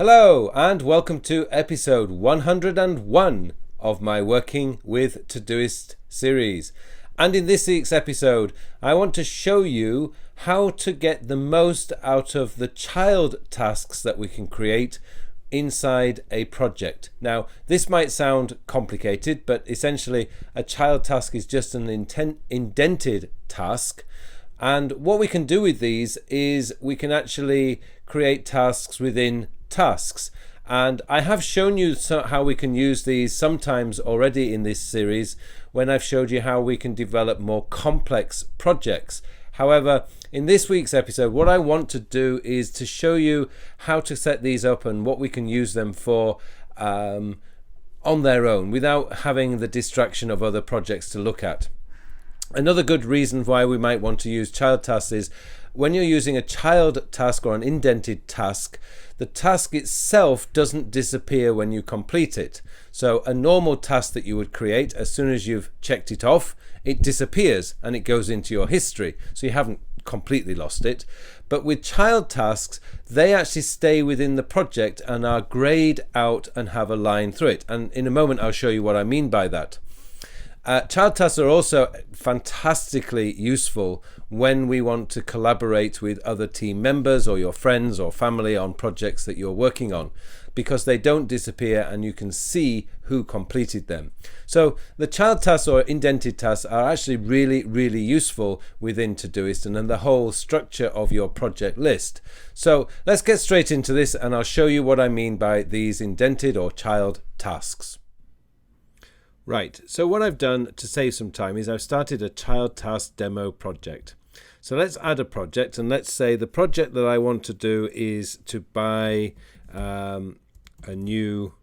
Hello and welcome to episode 101 of my Working with Todoist series. And in this week's episode, I want to show you how to get the most out of the child tasks that we can create inside a project. Now, this might sound complicated, but essentially a child task is just an indented task. And what we can do with these is we can actually create tasks within tasks. And I have shown you how we can use these sometimes already in this series when I've showed you how we can develop more complex projects. However, in this week's episode, what I want to do is to show you how to set these up and what we can use them for on their own without having the distraction of other projects to look at. Another good reason why we might want to use child tasks is when you're using a child task or an indented task, the task itself doesn't disappear when you complete it. So a normal task that you would create, as soon as you've checked it off, it disappears and it goes into your history. So you haven't completely lost it. But with child tasks, they actually stay within the project and are grayed out and have a line through it. And in a moment, I'll show you what I mean by that. Child tasks are also fantastically useful when we want to collaborate with other team members or your friends or family on projects that you're working on, because they don't disappear and you can see who completed them. So the child tasks or indented tasks are actually really useful within Todoist and in the whole structure of your project list. So let's get straight into this and I'll show you what I mean by these indented or child tasks. Right, so what I've done to save some time is I've started a child task demo project. So let's add a project, and let's say the project that I want to do is to buy a new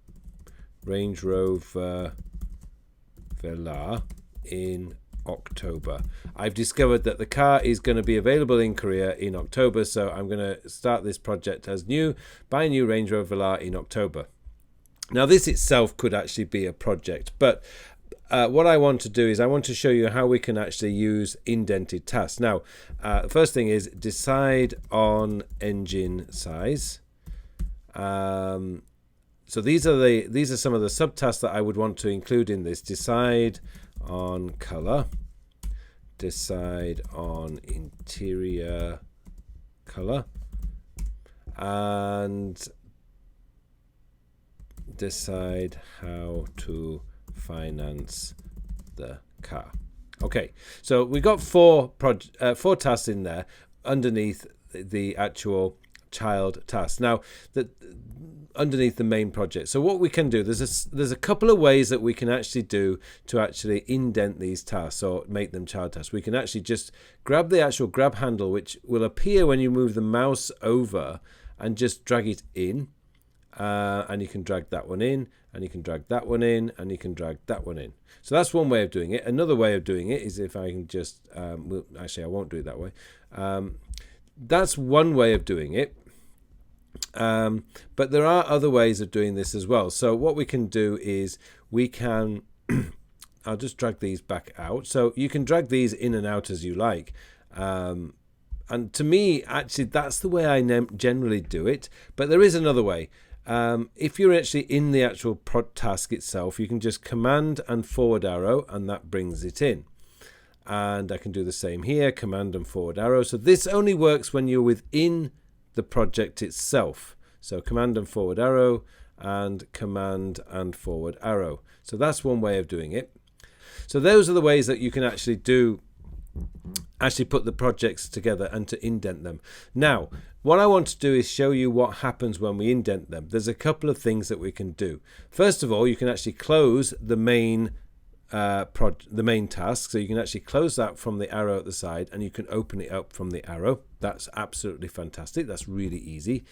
Range Rover Velar in October. I've discovered that the car is going to be available in Korea in October, so I'm going to start this project as buy a new Range Rover Velar in October. Now, this itself could actually be a project, but what I want to do is I want to show you how we can actually use indented tasks. Now, the first thing is decide on engine size. So these are some of the subtasks that I would want to include in this. Decide on color, decide on interior color, and decide how to finance the car. Okay, so we got four tasks in there underneath the actual child task. Now, underneath the main project. So what we can do, there's a couple of ways that we can actually do to actually indent these tasks or make them child tasks. We can actually just grab the actual grab handle, which will appear when you move the mouse over, and just drag it in. And you can drag that one in, and you can drag that one in, and you can drag that one in. So that's one way of doing it. Another way of doing it is if I can just, actually I won't do it that way. That's one way of doing it. But there are other ways of doing this as well. So what we can do is we can, I'll just drag these back out. So you can drag these in and out as you like. And to me, actually, that's the way I generally do it. But there is another way. If you're actually in the actual task itself, you can just command and forward arrow, and that brings it in. And I can do the same here, command and forward arrow. So this only works when you're within the project itself. So command and forward arrow and command and forward arrow. So that's one way of doing it. So those are the ways that you can actually put the projects together and to indent them. Now, what I want to do is show you what happens when we indent them. There's a couple of things that we can do. First of all, you can actually close the main task. So you can actually close that from the arrow at the side, and you can open it up from the arrow. That's absolutely fantastic. That's really easy.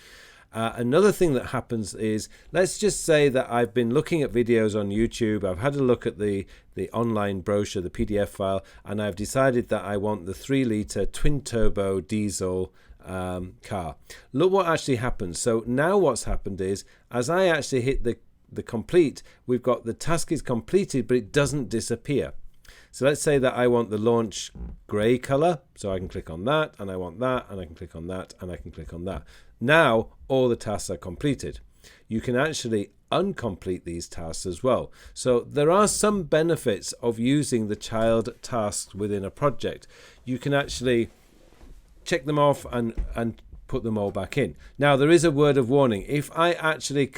Another thing that happens is, let's just say that I've been looking at videos on YouTube. I've had a look at the online brochure, the PDF file, and I've decided that I want the 3-litre twin-turbo diesel car. Look what actually happens. So now what's happened is, as I actually hit the complete, we've got the task is completed, but it doesn't disappear. So let's say that I want the launch grey color. So I can click on that, and I want that, and I can click on that, and I can click on that. Now all the tasks are completed. you can actually uncomplete these tasks as well. So there are some benefits of using the child tasks within a project. You can actually check them off and put them all back in. Now, there is a word of warning. If I actually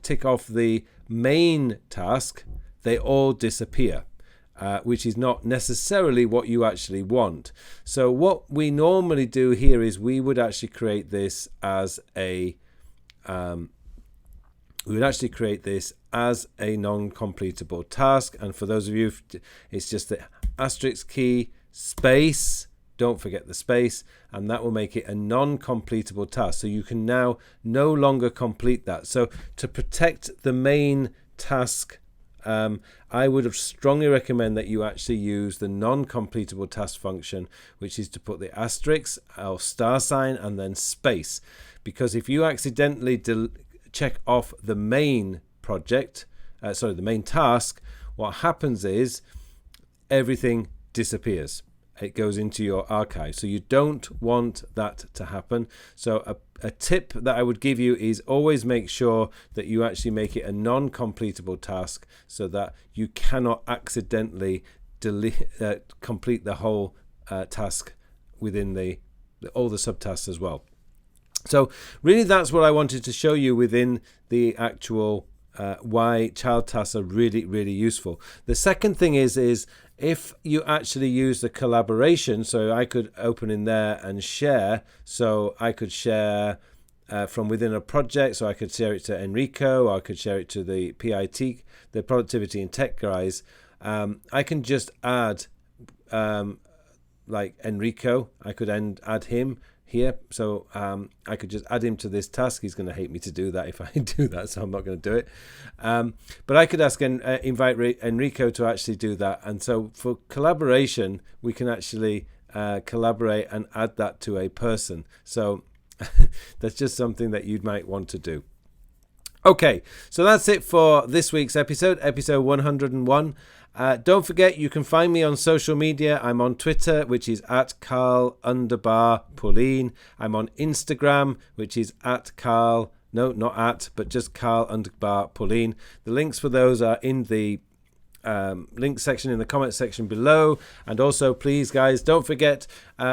tick off the main task, they all disappear, which is not necessarily what you actually want. So what we normally do here is we would actually create this as a non-completable task. And for those of you, it's just the asterisk key, space, don't forget the space, and that will make it a non-completable task. So you can now no longer complete that. So to protect the main task, I would strongly recommend that you actually use the non-completable task function, which is to put the asterisk or star sign and then space. Because if you accidentally check off the main project, the main task, what happens is everything disappears. It goes into your archive. So you don't want that to happen. So a tip that I would give you is always make sure that you actually make it a non-completable task so that you cannot accidentally complete the whole task within all the subtasks as well. So really that's what I wanted to show you within the actual why child tasks are really, really useful. The second thing is if you actually use the collaboration, so I could open in there and share. So I could share from within a project. So I could share it to Enrico, or I could share it to the PIT, the Productivity and Tech guys. I can just add like Enrico. I could add him here. So I could just add him to this task. He's going to hate me to do that if I do that, so I'm not going to do it. But I could invite Enrico to actually do that. And so for collaboration, we can actually collaborate and add that to a person. So that's just something that you might want to do. Okay, so that's it for this week's episode 101. Don't forget, you can find me on social media. I'm on Twitter, which is @Carl_Pauline. I'm on Instagram, which is @Carl, no, not at, but just Carl_Pauline. The links for those are in the link section in the comment section below. And also, please guys, don't forget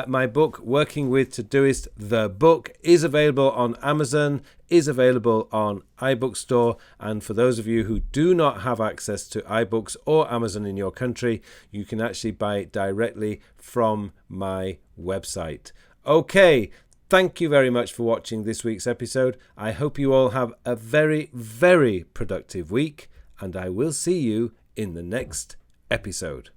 my book Working with Todoist, the book, is available on Amazon, is available on iBookstore, and for those of you who do not have access to iBooks or Amazon in your country, you can actually buy it directly from my website. Okay, thank you very much for watching this week's episode. I hope you all have a very, very productive week, and I will see you in the next episode.